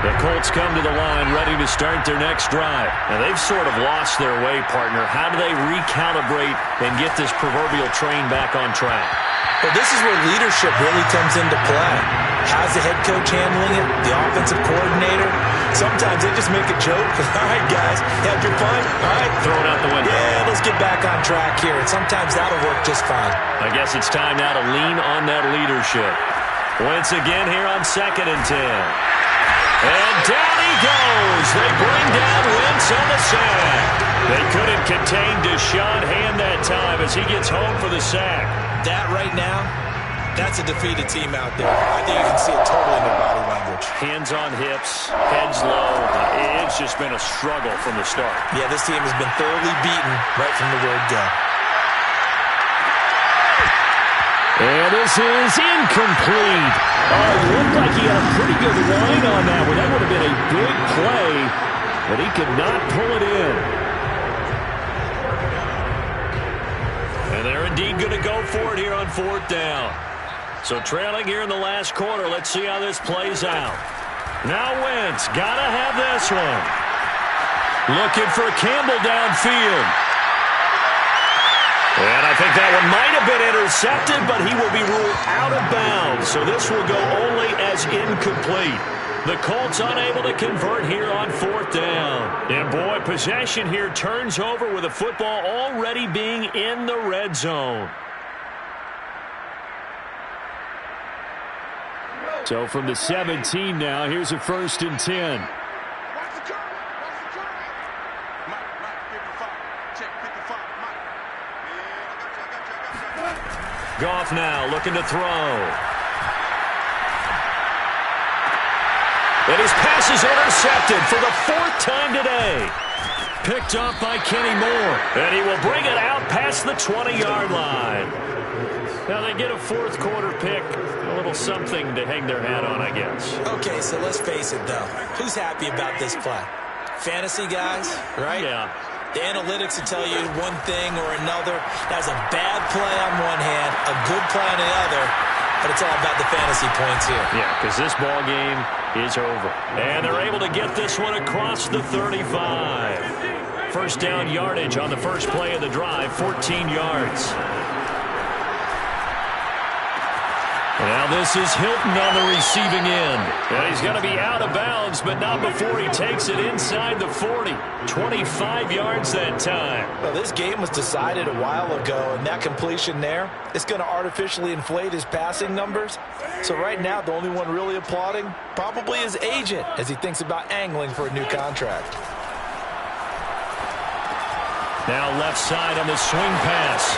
The Colts come to the line ready to start their next drive. And they've sort of lost their way, partner. How do they recalibrate and get this proverbial train back on track? Well, this is where leadership really comes into play. How's the head coach handling it? The offensive coordinator? Sometimes they just make a joke. All right, guys, had your fun? All right. Throw it out the window. Yeah, let's get back on track here. And sometimes that'll work just fine. I guess it's time now to lean on that leadership. Wentz again here on 2nd and 10. And down he goes. They bring down Wentz on the sack. They couldn't contain Deshaun Hand that time as he gets home for the sack. That right now, that's a defeated team out there. I think you can see it totally in their body language. Hands on hips, heads low. It's just been a struggle from the start. Yeah, this team has been thoroughly beaten right from the word go. And this is incomplete. It looked like he had a pretty good line on that one. That would have been a big play, but he could not pull it in. And they're indeed going to go for it here on 4th down. So trailing here in the last quarter, let's see how this plays out. Now Wentz, got to have this one. Looking for Campbell downfield. And I think that one might have been intercepted, but he will be ruled out of bounds. So this will go only as incomplete. The Colts unable to convert here on 4th down. And boy, possession here turns over with the football already being in the red zone. So from the 17 now, here's a 1st and 10. Goff now looking to throw. And his pass is intercepted for the 4th time today. Picked up by Kenny Moore. And he will bring it out past the 20-yard line. Now they get a 4th quarter pick. A little something to hang their hat on, I guess. Okay, so let's face it, though. Who's happy about this play? Fantasy guys, right? Yeah. The analytics will tell you one thing or another. That's a bad play on one hand, a good play on the other, but it's all about the fantasy points here. Yeah, because this ball game is over. And they're able to get this one across the 35. 1st down yardage on the first play of the drive, 14 yards. Now this is Hilton on the receiving end. And he's going to be out of bounds, but not before he takes it inside the 40. 25 yards that time. Well, this game was decided a while ago, and that completion there is going to artificially inflate his passing numbers. So right now, the only one really applauding probably his agent as he thinks about angling for a new contract. Now left side on the swing pass.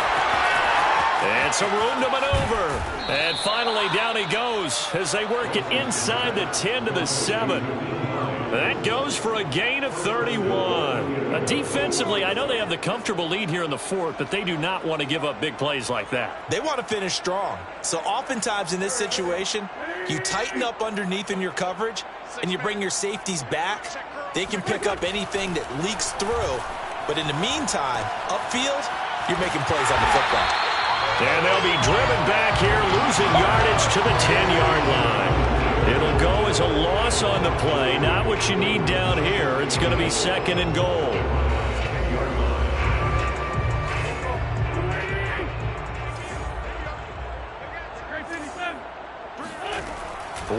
And some room to maneuver. And finally down he goes as they work it inside the 10 to the 7. That goes for a gain of 31. Defensively, I know they have the comfortable lead here in the 4th, but they do not want to give up big plays like that. They want to finish strong. So oftentimes in this situation, you tighten up underneath in your coverage and you bring your safeties back. They can pick up anything that leaks through. But in the meantime, upfield, you're making plays on the football. And they'll be driven back here, losing yardage to the 10-yard line. It'll go as a loss on the play. Not what you need down here. It's going to be 2nd and goal.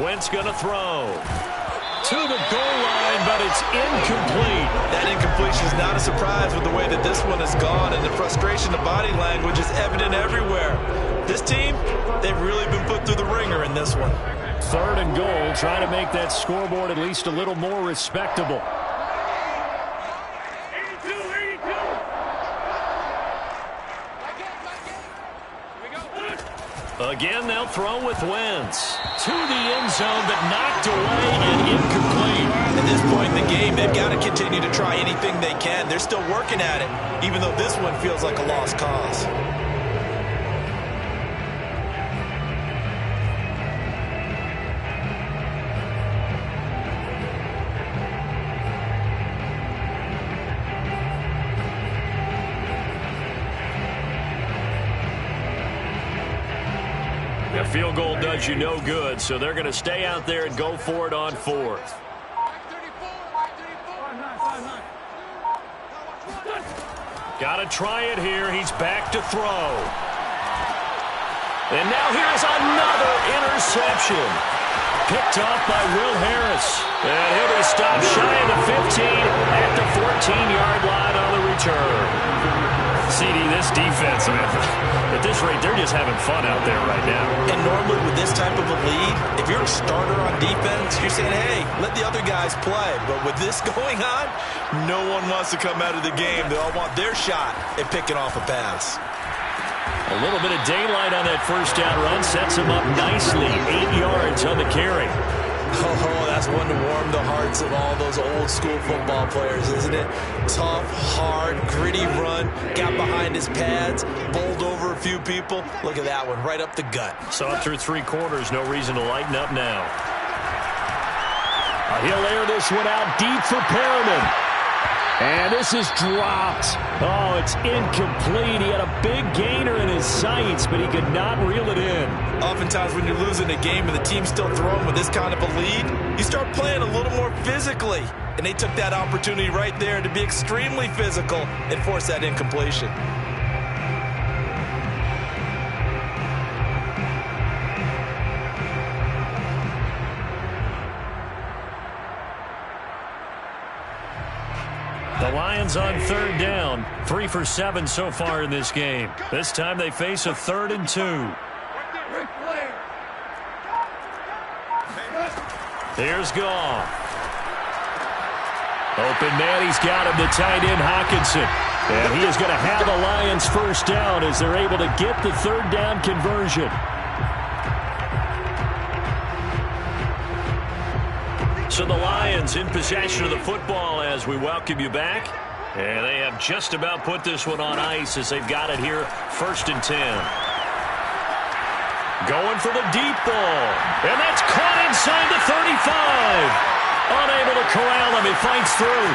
Wentz going to throw. To the goal line, but it's incomplete. That incompletion is not a surprise with the way that this one has gone, and the frustration, the body language is evident everywhere. This team, they've really been put through the ringer in this this one. 3rd and goal, trying to make that scoreboard at least a little more respectable. Again, they'll throw with Wentz. To the end zone, but knocked away and incomplete. At this point in the game, they've got to continue to try anything they can. They're still working at it, even though this one feels like a lost cause. A field goal does you no good, so they're going to stay out there and go for it on 4th. Got to try it here. He's back to throw. And now here's another interception. Picked off by Will Harris. And he'll be stopped shy of the 15 at the 14-yard line on the return. CD, this defense, man, at this rate, they're just having fun out there right now. And normally with this type of a lead, if you're a starter on defense, you're saying, hey, let the other guys play. But with this going on, no one wants to come out of the game. They all want their shot at picking off a pass. A little bit of daylight on that first down run sets him up nicely. 8 yards on the carry. Oh, that's one to warm the hearts of all those old school football players, isn't it? Tough, hard, gritty run. Got behind his pads, bowled over a few people. Look at that one, right up the gut. Saw it through 3 quarters. No reason to lighten up now. He'll air this one out deep for Perriman. And this is dropped. Oh, it's incomplete. He had a big gainer in his sights, but he could not reel it in. Oftentimes when you're losing a game and the team's still throwing with this kind of a lead, you start playing a little more physically. And they took that opportunity right there to be extremely physical and force that incompletion. The Lions on 3rd down. 3 for 7 so far in this game. This time they face a 3rd and 2. Here's Goff. Open man, he's got him, the tight end Hockenson. And he is going to have the Lions first down as they're able to get the 3rd down conversion. So the Lions in possession of the football as we welcome you back. And they have just about put this one on ice as they've got it here, 1st and 10. Going for the deep ball. And that's caught inside the 35. Unable to corral him. He fights through.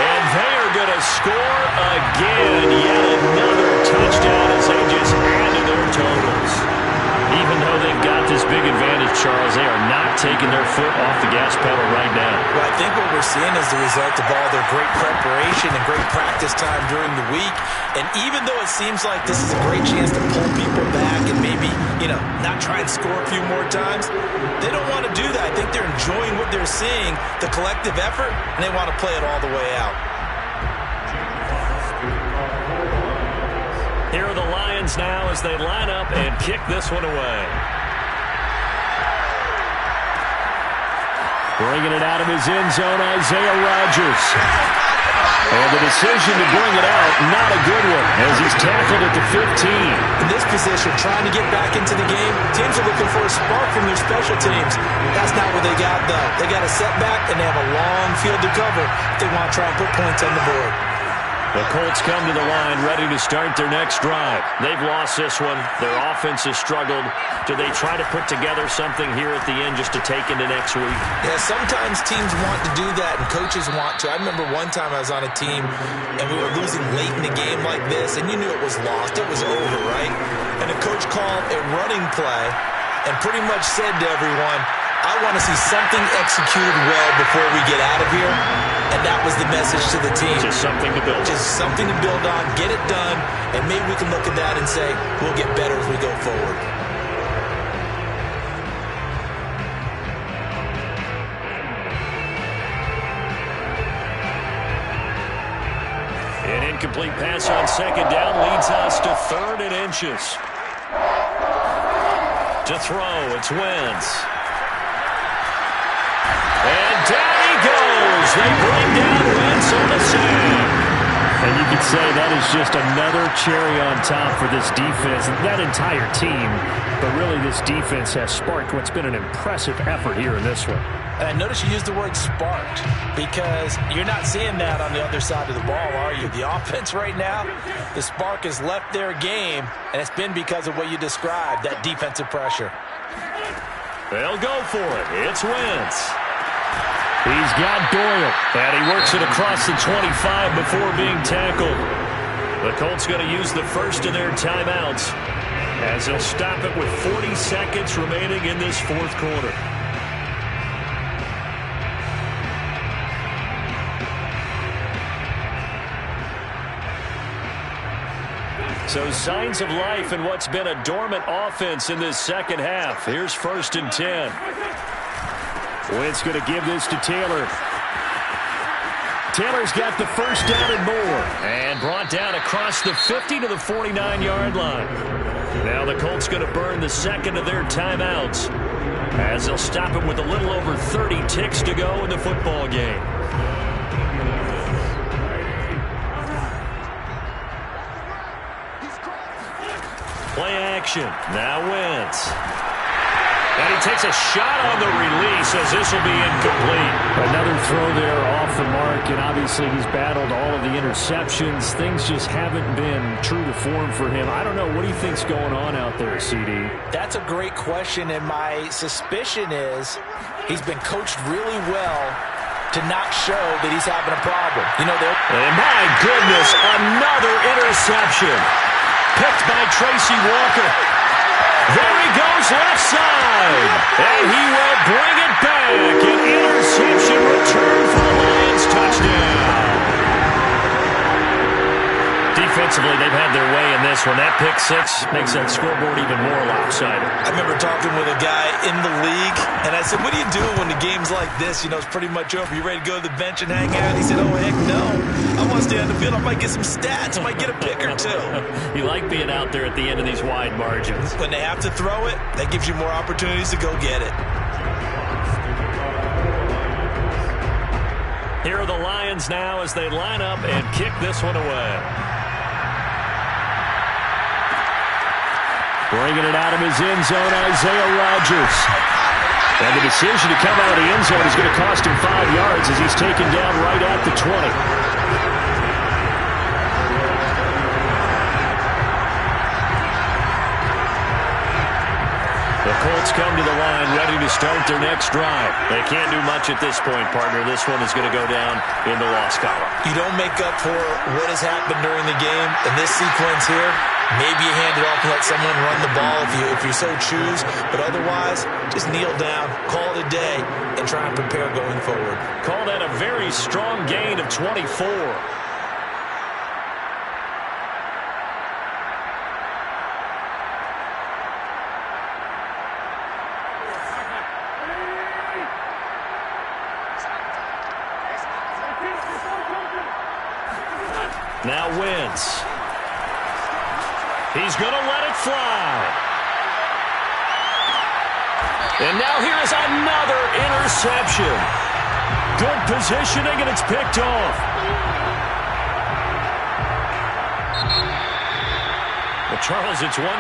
And they are going to score again. Yet another touchdown as they just add to their totals. Even though they've got this big advantage, Charles, they are not taking their foot off the gas pedal right now. Well, I think what we're seeing is the result of all their great preparation and great practice time during the week. And even though it seems like this is a great chance to pull people back and maybe, not try and score a few more times, they don't want to do that. I think they're enjoying what they're seeing, the collective effort, and they want to play it all the way out. Here are the Lions now as they line up and kick this one away. Bringing it out of his end zone, Isaiah Rodgers. And the decision to bring it out, not a good one, as he's tackled at the 15. In this position, trying to get back into the game, teams are looking for a spark from their special teams. That's not what they got, though. They got a setback, and they have a long field to cover if they want to try and put points on the board. The Colts come to the line ready to start their next drive. They've lost this one. Their offense has struggled. Do they try to put together something here at the end just to take into next week? Yeah, sometimes teams want to do that and coaches want to. I remember one time I was on a team and we were losing late in the game like this, and you knew it was lost. It was over, right? And the coach called a running play and pretty much said to everyone, I want to see something executed well before we get out of here. And that was the message to the team. Just something to build. Just something to build on, get it done, and maybe we can look at that and say, we'll get better as we go forward. An incomplete pass on 2nd down leads us to 3rd and inches. To throw, it's Wentz. And down he goes. They bring down Wentz on the sack. And you could say that is just another cherry on top for this defense and that entire team. But really, this defense has sparked what's been an impressive effort here in this one. And I notice you use the word sparked because you're not seeing that on the other side of the ball, are you? The offense right now, the spark has left their game, and it's been because of what you described, that defensive pressure. They'll go for it. It's Wentz. He's got Doyle, and he works it across the 25 before being tackled. The Colts going to use the first of their timeouts as they'll stop it with 40 seconds remaining in this fourth quarter. So signs of life in what's been a dormant offense in this second half. Here's 1st and 10. Wentz going to give this to Taylor. Taylor's got the first down and more. And brought down across the 50 to the 49-yard line. Now the Colts going to burn the second of their timeouts as they'll stop it with a little over 30 ticks to go in the football game. Play action. Now Wentz. And he takes a shot on the release as this will be incomplete. Another throw there off the mark, and obviously he's battled all of the interceptions. Things just haven't been true to form for him. I don't know. What do you think's going on out there, CD? That's a great question, and my suspicion is he's been coached really well to not show that he's having a problem. You know, and my goodness, another interception. Picked by Tracy Walker. There he goes left side. And he will bring it back. An interception return for the Lions. Touchdown. Defensively, they've had their way in this one. That pick six makes that scoreboard even more lopsided. I remember talking with a guy in the league, and I said, what do you do when the game's like this? You know, it's pretty much over. You ready to go to the bench and hang out? He said, oh, heck no. I want to stay on the field. I might get some stats. I might get a pick or two. You like being out there at the end of these wide margins. When they have to throw it, that gives you more opportunities to go get it. Here are the Lions now as they line up and kick this one away. Bringing it out of his end zone, Isaiah Rodgers. And the decision to come out of the end zone is going to cost him 5 yards as he's taken down right at the 20. The Colts come to the line ready to start their next drive. They can't do much at this point, partner. This one is going to go down in the loss column. You don't make up for what has happened during the game. In this sequence here, maybe you hand it off and let someone run the ball if you so choose. But otherwise, just kneel down, call it a day, and try and prepare going forward. Call that a very strong gain of 24. Now Wentz. He's going to let it fly. And now here's another interception. Good positioning, and it's picked off. Well, Charles, it's one